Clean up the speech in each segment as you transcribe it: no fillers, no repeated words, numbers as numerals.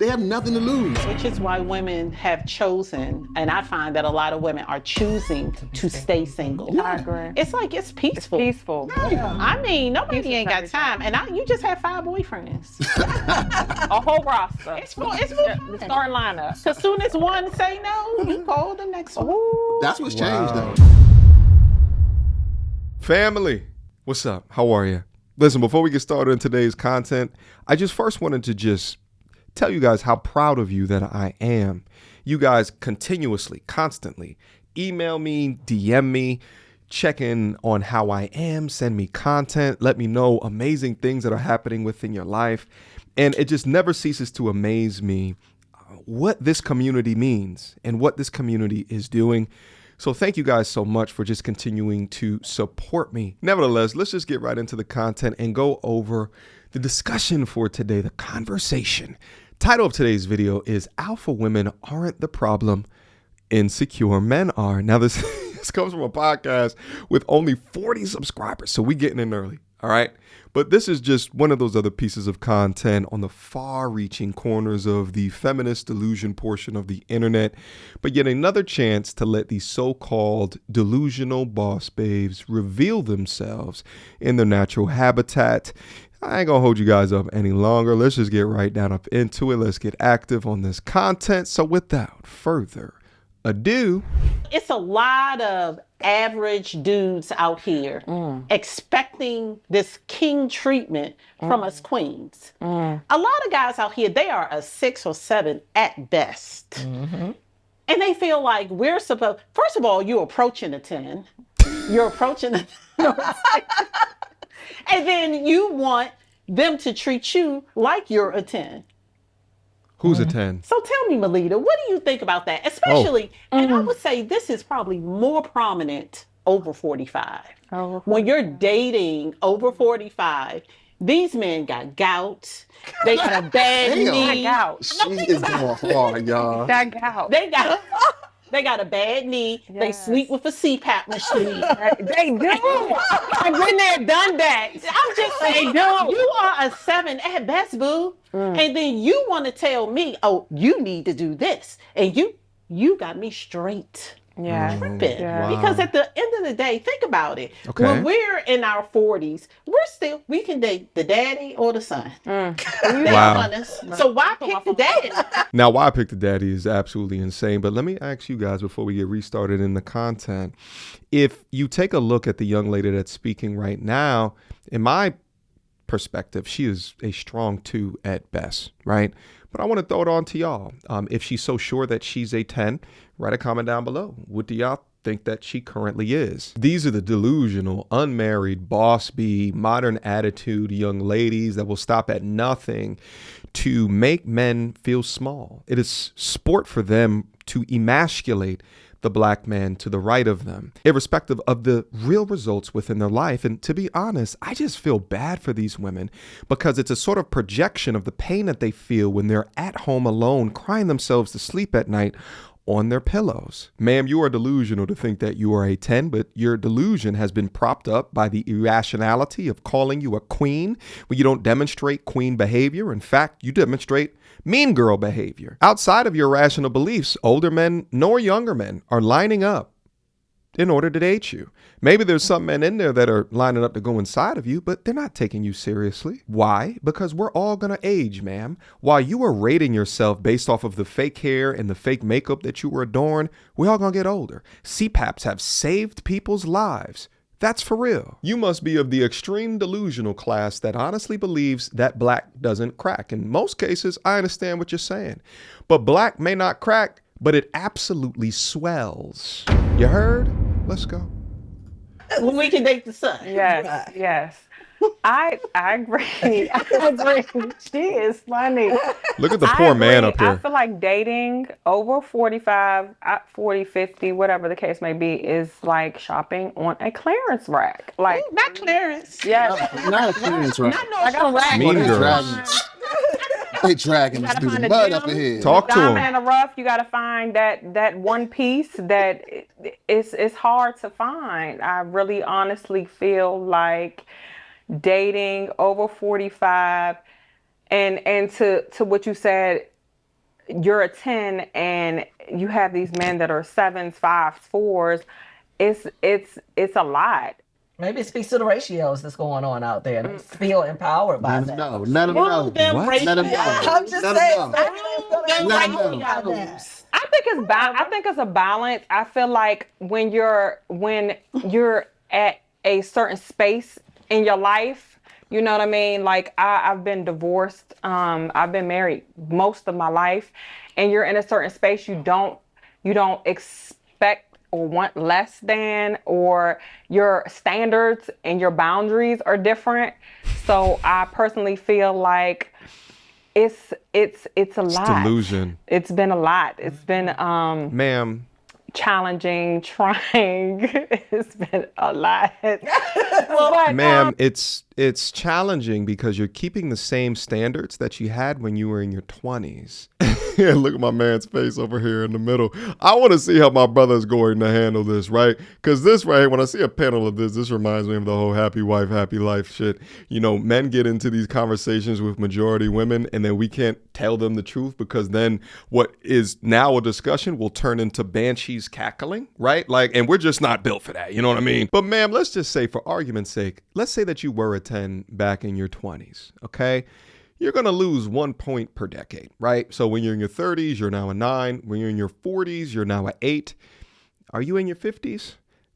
They have nothing to lose. Which is why women have chosen, and I find that a lot of women are choosing to stay single. Yeah. I agree. It's like, it's peaceful. It's peaceful. Yeah. I mean, nobody ain't got time. And you just have 5 boyfriends. A whole roster. It's for the starting lineup. As soon as one say no, you call the next one. Ooh. That's what's changed, though. Family, what's up? How are you? Listen, before we get started in today's content, I just first wanted to just tell you guys how proud of you that I am. You guys continuously, constantly email me, DM me, check in on how I am, send me content, let me know amazing things that are happening within your life. And it just never ceases to amaze me what this community means and what this community is doing. So thank you guys so much for just continuing to support me. Nevertheless, let's just get right into the content and go over the discussion for today, the conversation. Title of today's video is Alpha Women Aren't the Problem, Insecure Men Are. Now this comes from a podcast with only 40 subscribers, so we getting in early, all right? But this is just one of those other pieces of content on the far-reaching corners of the feminist delusion portion of the internet, but yet another chance to let these so-called delusional boss babes reveal themselves in their natural habitat. I ain't gonna hold you guys up any longer. Let's just get right down up into it. Let's get active on this content. So without further ado, it's a lot of average dudes out here expecting this king treatment from us queens. A lot of guys out here, they are a 6 or 7 at best. And they feel like we're supposed, first of all, you're approaching a 10. You're approaching a and then you want them to treat you like you're a 10. who's a 10? So tell me, Melita, what do you think about that? Especially, and I would say this is probably more prominent over 45. When you're dating over 45, these men got gout. They got a bad knee. She is going hard, y'all. That gout. They got a bad knee. Yes. They sleep with a CPAP machine. They do. I've been there, done that. I'm just saying, you are a 7 at best, boo. And then you want to tell me, oh, you need to do this. And you got me straight. Yeah. Tripping. Yeah. Wow. Because at the end of the day, think about it. Okay. When we're in our 40s, we can date the daddy or the son. Wow. So why pick the daddy? Now, why I picked the daddy is absolutely insane. But let me ask you guys before we get restarted in the content. If you take a look at the young lady that's speaking right now, in my perspective, she is a strong 2 at best, right? But I want to throw it on to y'all. If she's so sure that she's a 10, write a comment down below. What do y'all think that she currently is? These are the delusional, unmarried, boss bee, modern attitude young ladies that will stop at nothing to make men feel small. It is sport for them to emasculate the black man to the right of them, irrespective of the real results within their life. And to be honest, I just feel bad for these women because it's a sort of projection of the pain that they feel when they're at home alone, crying themselves to sleep at night on their pillows. Ma'am, you are delusional to think that you are a 10, but your delusion has been propped up by the irrationality of calling you a queen when you don't demonstrate queen behavior. In fact, you demonstrate mean girl behavior. Outside of your rational beliefs, older men nor younger men are lining up in order to date you. Maybe there's some men in there that are lining up to go inside of you, but they're not taking you seriously. Why? Because we're all gonna age, ma'am. While you are rating yourself based off of the fake hair and the fake makeup that you were adorned, we're all gonna get older. CPAPs have saved people's lives. That's for real. You must be of the extreme delusional class that honestly believes that black doesn't crack. In most cases, I understand what you're saying. But black may not crack, but it absolutely swells. You heard? Let's go. We can date the son. Yes. Yes. I agree. I agree. She is funny. Look at the poor man up I here. feel like dating over 45, 40, 50, whatever the case may be, is like shopping on a clearance rack. Like, Not clearance. yes. Not a clearance, right? Not no rack. Mean They girls. dragging You this gotta dude find a mud gem. up ahead. Talk to Diamond him. in the rough, you got to find that one piece that it's hard to find. I really honestly feel like dating over 45 and to what you said, you're a 10 and you have these men that are 7s, 5s, 4s, it's a lot. Maybe it speaks to the ratios that's going on out there, and they feel empowered by Let that. them know. Let them know. Them What? ratios. Let them know. I'm just Let 'em saying. know. Maybe that's gonna Them Let 'em know. ratios. I think it's a balance. I feel like when you're at a certain space in your life, you know what I mean? Like I've been divorced. I've been married most of my life, and you're in a certain space you don't expect or want less than, or your standards and your boundaries are different. So I personally feel like it's a lot. Delusion. It's been a lot. It's been Ma'am, challenging, trying. It's been a lot. ma'am, it's challenging because you're keeping the same standards that you had when you were in your 20s. Yeah, look at my man's face over here in the middle. I want to see how my brother's going to handle this, right? Because this right here, when I see a panel of this reminds me of the whole happy wife, happy life shit. You know, men get into these conversations with majority women, and then we can't tell them the truth because then what is now a discussion will turn into banshees cackling, right? Like, and we're just not built for that. You know what I mean? But ma'am, let's just say, for argument's sake, let's say that you were a 10 back in your 20s, okay? You're going to lose 1 point per decade, right? So when you're in your 30s, you're now a 9. When you're in your 40s, you're now a 8. Are you in your 50s?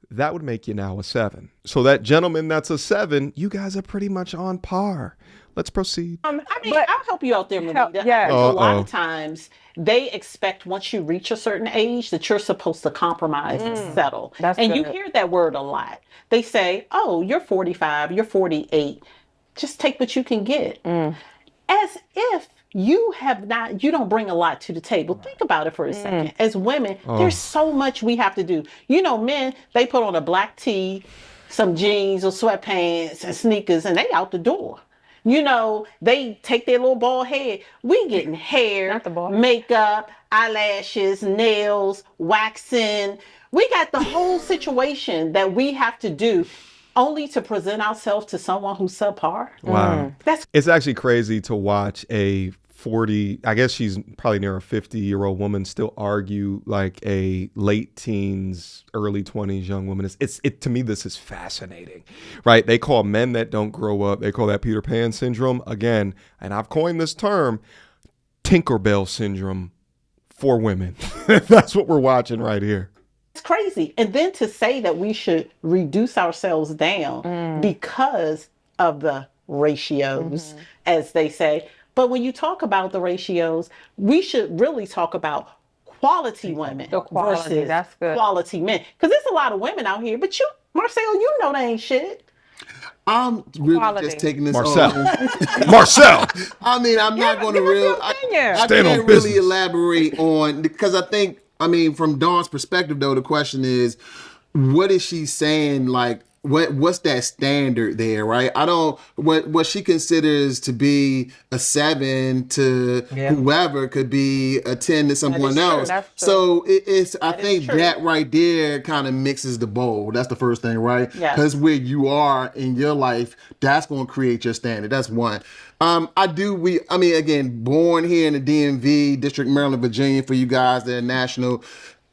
That would make you now a 7. So that gentleman that's a 7, you guys are pretty much on par. Let's proceed. I mean, I'll help you out there, Melita. yeah. I think a lot Uh-oh. of times they expect once you reach a certain age that you're supposed to compromise and settle. That's and you good. hear that word a lot. They say, oh, you're 45, you're 48. Just take what you can get. As if you don't bring a lot to the table. Think about it for a second. As women, there's so much we have to do. You know, men, they put on a black tee, some jeans or sweatpants and sneakers, and they out the door. You know, they take their little bald head. We getting hair, Not the bald. makeup, eyelashes, nails, waxing. We got the whole situation that we have to do only to present ourselves to someone who's subpar. Wow. That's It's actually crazy to watch a 40, I guess she's probably near a 50-year-old woman still argue like a late teens, early 20s young woman. It to me, this is fascinating, right? They call men that don't grow up, they call that Peter Pan syndrome. Again, and I've coined this term, Tinkerbell syndrome for women. That's what we're watching right here. crazy. And then to say that we should reduce ourselves down because of the ratios, as they say. But when you talk about the ratios, we should really talk about quality women The quality, versus that's good. quality men. Because there's a lot of women out here, but you, Marcel, you know they ain't shit. I'm really Quality. just taking this Marcel. on. Marcel. I mean, I'm not going to give us your I opinion. Stand on can't really business. elaborate on, because I think, I mean, from Dawn's perspective, though, the question is, what is she saying? Like, what's that standard there, right? I don't, what she considers to be a 7 to whoever could be a 10 to someone true. else. That's true. So it's, I is think true. that right there kind of mixes the bowl. That's the first thing, right? Yes. Because where you are in your life, that's going to create your standard. That's one. Again, born here in the DMV, District, Maryland, Virginia, for you guys that are national.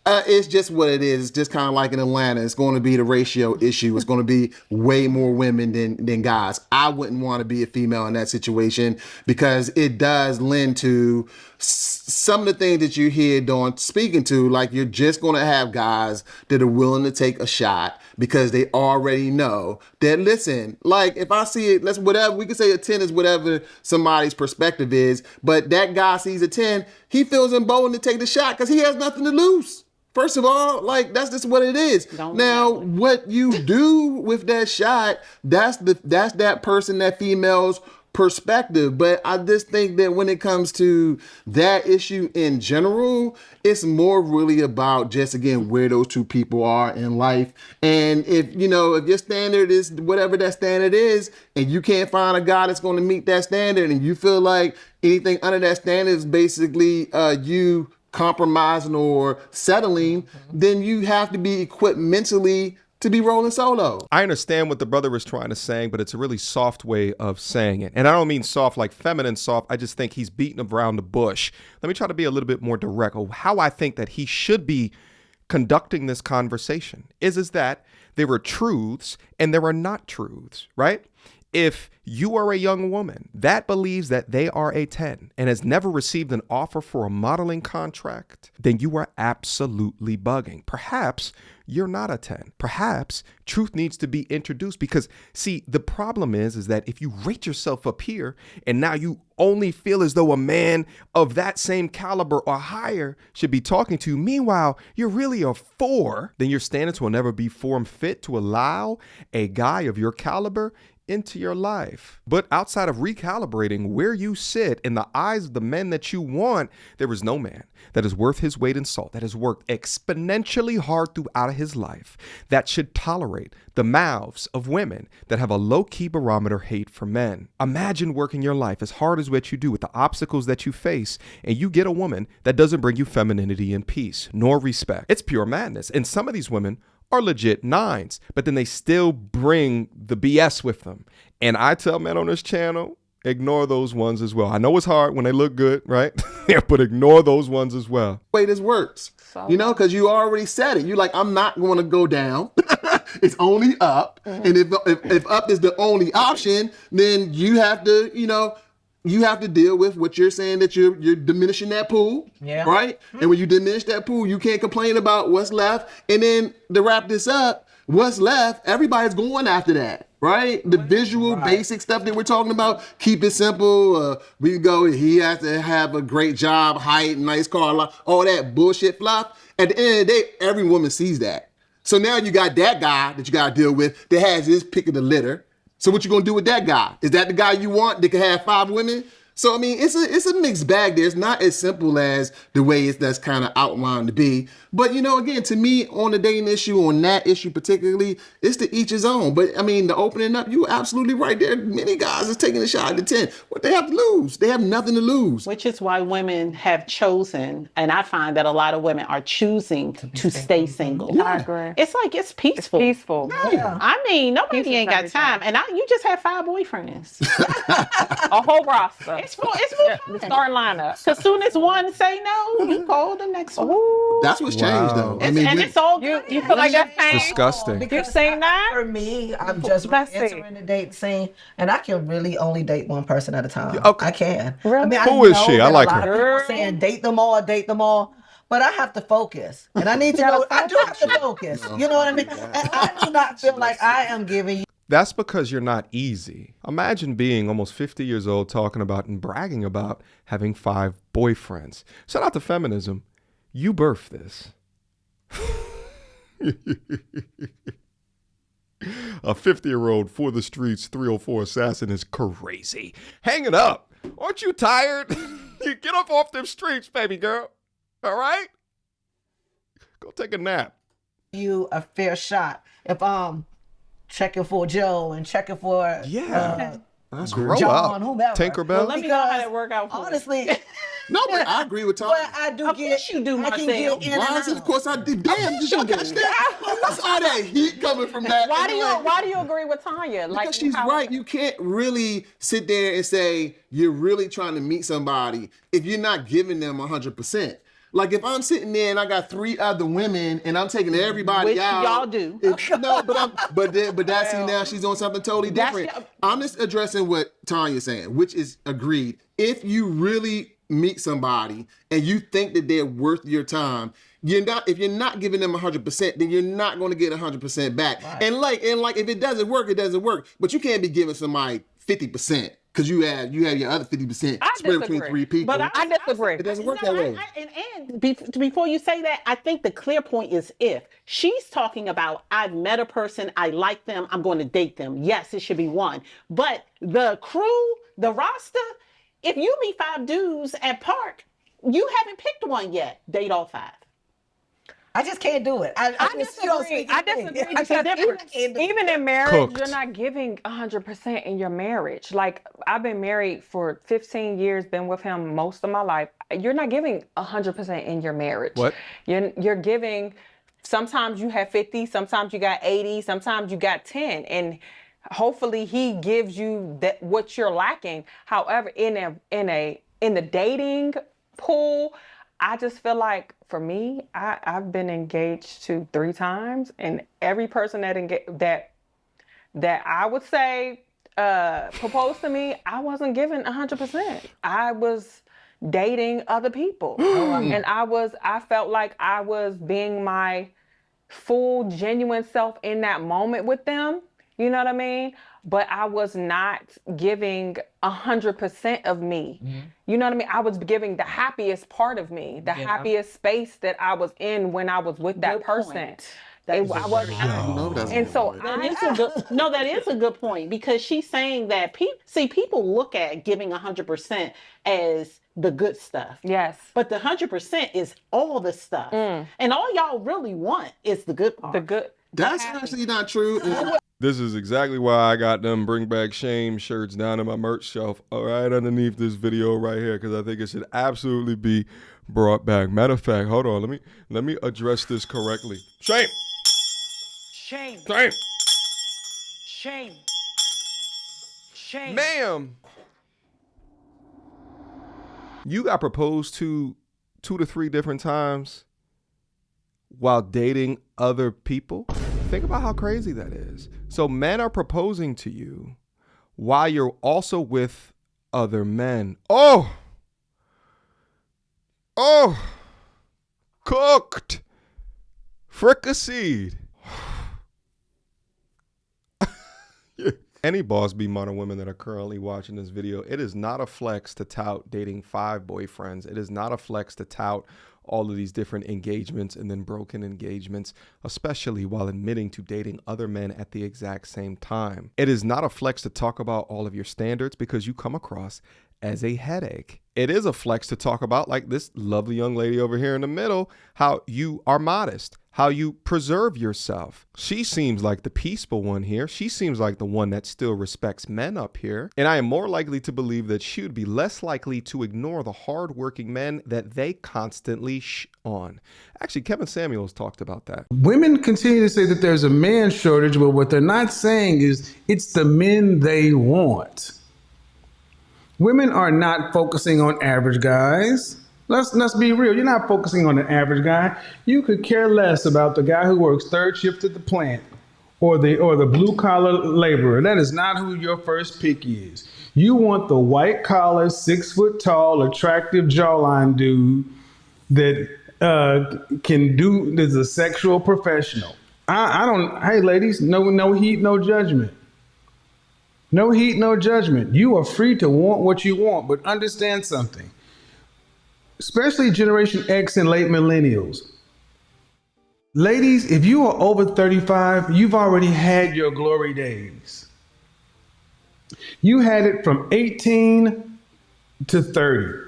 It's just what it is. It's just kind of like in Atlanta. It's going to be the ratio issue. It's going to be way more women than guys. I wouldn't want to be a female in that situation because it does lend to some of the things that you hear Dawn speaking to. Like, you're just going to have guys that are willing to take a shot because they already know that, listen, like, if I see it, whatever, we can say a 10 is whatever somebody's perspective is, but that guy sees a 10, he feels emboldened to take the shot because he has nothing to lose. First of all, like, that's just what it is. Now, what you do with that shot, that's that person, that female's perspective. But I just think that when it comes to that issue in general, it's more really about just, again, where those two people are in life. And if your standard is whatever that standard is, and you can't find a guy that's going to meet that standard, and you feel like anything under that standard is basically you compromising or settling, then you have to be equipped mentally to be rolling solo. I understand what the brother is trying to say, but it's a really soft way of saying it. And I don't mean soft like feminine soft. I just think he's beating around the bush. Let me try to be a little bit more direct. How I think that he should be conducting this conversation is that there are truths and there are not truths, right? If you are a young woman that believes that they are a 10 and has never received an offer for a modeling contract, then you are absolutely bugging. Perhaps you're not a 10. Perhaps truth needs to be introduced because, see, the problem is that if you rate yourself up here and now you only feel as though a man of that same caliber or higher should be talking to you, meanwhile, you're really a 4, then your standards will never be form fit to allow a guy of your caliber into your life. But outside of recalibrating where you sit in the eyes of the men that you want, there is no man that is worth his weight in salt, that has worked exponentially hard throughout his life, that should tolerate the mouths of women that have a low-key barometer hate for men. Imagine working your life as hard as what you do with the obstacles that you face, and you get a woman that doesn't bring you femininity and peace, nor respect. It's pure madness. And some of these women are legit 9s, but then they still bring the BS with them. And I tell men on this channel, ignore those ones as well. I know it's hard when they look good, right? But ignore those ones as well. Way this works, because you already said it. You're like, I'm not going to go down. It's only up. And if up is the only option, then you have to, you have to deal with what you're saying, that you're diminishing that pool, right? And when you diminish that pool, you can't complain about what's left. And then to wrap this up, what's left, everybody's going after that, right? The visual basic stuff that we're talking about, keep it simple. We can go, he has to have a great job, height, nice car, all that bullshit fluff. At the end of the day, every woman sees that. So now you got that guy that you got to deal with that has his pick of the litter. So what you gonna do with that guy? Is that the guy you want that can have 5 women? So I mean, it's a mixed bag there. It's not as simple as the way that's kind of outlined to be. But again, to me, on the dating issue, on that issue particularly, it's to each his own. But I mean, the opening up, you're absolutely right. There are many guys that's taking a shot at the 10. What they have to lose? They have nothing to lose. Which is why women have chosen, and I find that a lot of women are choosing to stay single. Yeah. I agree. It's like, it's peaceful. It's peaceful. Yeah. I mean, nobody ain't got time. And you just had 5 boyfriends. A whole roster. It's for The starting lineup. As soon as one say no, you call the next one. That's what's changed, though. It's all good. You feel like that's painful? Disgusting. You seen that? For me, I'm just entering the date scene, and I can really only date one person at a time. Okay. I can. Really? I mean, Who is she? I like her. her. People saying date them all. But I have to focus, and I need to know. I do have to focus. You know what I mean? And I do not feel like I am giving you. That's because you're not easy. Imagine being almost 50 years old talking about and bragging about having 5 boyfriends. Shout out to feminism. You birthed this. A 50-year-old for the streets 304 assassin is crazy. Hang it up. Aren't you tired? Get up off them streets, baby girl. All right? Go take a nap. You a fair shot. If I'm checking for Joe and checking for That's Grow John, up. whomever. Tinkerbell. Well, let me know how that work out for you. Honestly, No, but I agree with Tom. but I do Of get. course you do, I can Marcel. get in and Why is it? out. Of course I did. Damn, did y'all catch that? What's all that heat coming from that? Why Like, do you agree with Tanya? Like, because she's right. You can't really sit there and say you're really trying to meet somebody if you're not giving them 100%. Like if I'm sitting there and I got 3 other women and I'm taking everybody Which out. y'all do. No, but that's now she's on something totally different. I'm just addressing what Tanya's saying, which is agreed. If you really meet somebody and you think that they're worth your time, if you're not giving them 100%, then you're not going to get 100% back. Right. And like if it doesn't work, it doesn't work. But you can't be giving somebody 50%. Because you have your other 50% spread between 3 people. But I disagree. It doesn't work that way. Before you say that, I think the clear point is if. She's talking about, I've met a person, I like them, I'm going to date them. Yes, it should be 1. But the crew, the roster, if you meet 5 dudes at park, you haven't picked one yet. Date all 5. I just can't do it. I disagree. I disagree because even in marriage, you're not giving 100% in your marriage. Like I've been married for 15 years, been with him most of my life. You're not giving 100% in your marriage. What? You're giving sometimes you have 50, sometimes you got 80, sometimes you got 10, and hopefully he gives you that what you're lacking. However, in the dating pool, I just feel like for me, I've been engaged to 3 times, and every person that I would say proposed to me, I wasn't giving 100%. I was dating other people, and I felt like I was being my full, genuine self in that moment with them. You know what I mean? But I was not giving 100% of me. You know what I mean? I was giving the happiest part of me, the happiest space that I was in when I was with that person. I wasn't. And so that is a good point, because she's saying that people look at giving 100% as the good stuff. Yes. But the 100% is all the stuff. And all y'all really want is the good part. The good. That's actually not true. This is exactly why I got them Bring Back Shame shirts down in my merch shelf right underneath this video right here, because I think it should absolutely be brought back. Matter of fact, hold on, let me address this correctly. Shame. Shame. Shame. Shame. Shame. Ma'am, you got proposed to 2 to 3 different times while dating other people? Think about how crazy that is. So men are proposing to you while you're also with other men. Oh, cooked, fricasseed. Any boss be modern women that are currently watching this video, it is not a flex to tout dating 5 boyfriends. It is not a flex to tout all of these different engagements and then broken engagements, especially while admitting to dating other men at the exact same time. It is not a flex to talk about all of your standards, because you come across as a headache. It is a flex to talk about, like this lovely young lady over here in the middle, how you are modest, how you preserve yourself. She seems like the peaceful one here. She seems like the one that still respects men up here. And I am more likely to believe that she would be less likely to ignore the hardworking men that they constantly on. Actually, Kevin Samuels talked about that. Women continue to say that there's a man shortage, but what they're not saying is it's the men they want. Women are not focusing on average guys. Let's be real. You're not focusing on an average guy. You could care less about the guy who works 3rd shift at the plant or the blue collar laborer. That is not who your first pick is. You want the white collar, 6 foot tall, attractive jawline dude that is a sexual professional. Hey ladies, no heat, no judgment. No heat, no judgment. You are free to want what you want, but understand something. Especially Generation X and late millennials. Ladies, if you are over 35, you've already had your glory days. You had it from 18 to 30.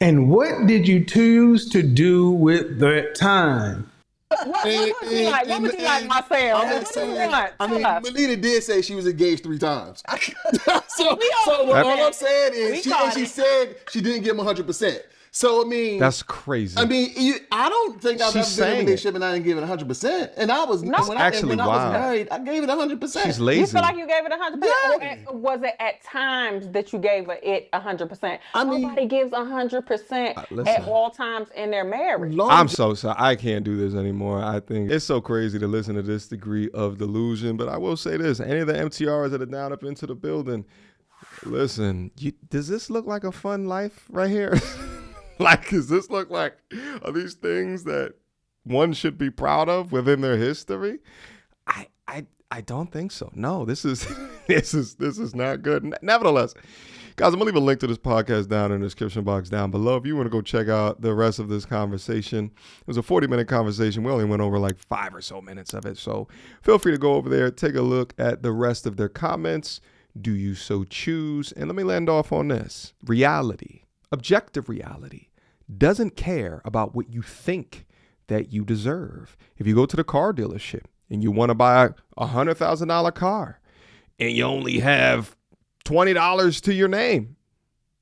And what did you choose to do with that time? What would you like, myself? Melina did say she was engaged 3 times. so what all I'm saying is, she said she didn't give him 100%. So, I mean, that's crazy. I mean, I don't think I've ever been in a relationship and I didn't give it 100%. And I was, when I was married, I gave it 100%. She's lazy. You feel like you gave it 100%? Yeah. Or was it at times that you gave it 100%? I mean, nobody gives 100% at all times in their marriage. I'm so sorry. I can't do this anymore. I think it's so crazy to listen to this degree of delusion. But I will say this: any of the MTRs that are down up into the building, listen, does this look like a fun life right here? Like, does this look like, are these things that one should be proud of within their history? I don't think so. No, this is not good. Nevertheless, guys, I'm gonna leave a link to this podcast down in the description box down below. If you want to go check out the rest of this conversation, it was a 40-minute conversation. We only went over like 5 or so minutes of it. So feel free to go over there, take a look at the rest of their comments. Do you so choose? And let me land off on this. Reality, objective reality, doesn't care about what you think that you deserve. If you go to the car dealership and you want to buy a $100,000 car and you only have $20 to your name,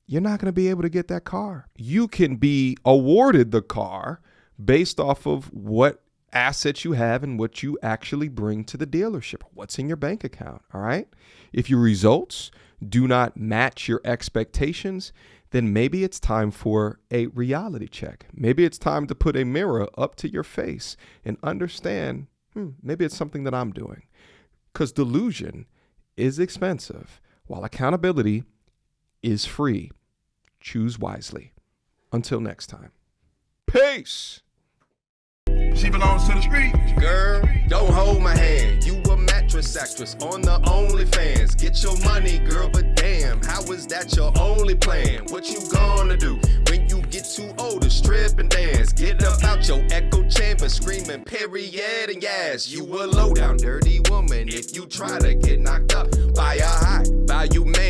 you're not going to be able to get that car. You can be awarded the car based off of what assets you have and what you actually bring to the dealership. What's in your bank account, all right? If your results do not match your expectations, then maybe it's time for a reality check. Maybe it's time to put a mirror up to your face and understand, maybe it's something that I'm doing. Because delusion is expensive, while accountability is free. Choose wisely. Until next time. Peace. She belongs to the street. Girl, don't hold my hand. You a mattress actress on the OnlyFans. Get your money, girl, but damn, how is that your only plan? What you gonna do when you get too old to strip and dance? Get up out your echo chamber, screaming period and yes. You a low down dirty woman if you try to get knocked up by a high value man.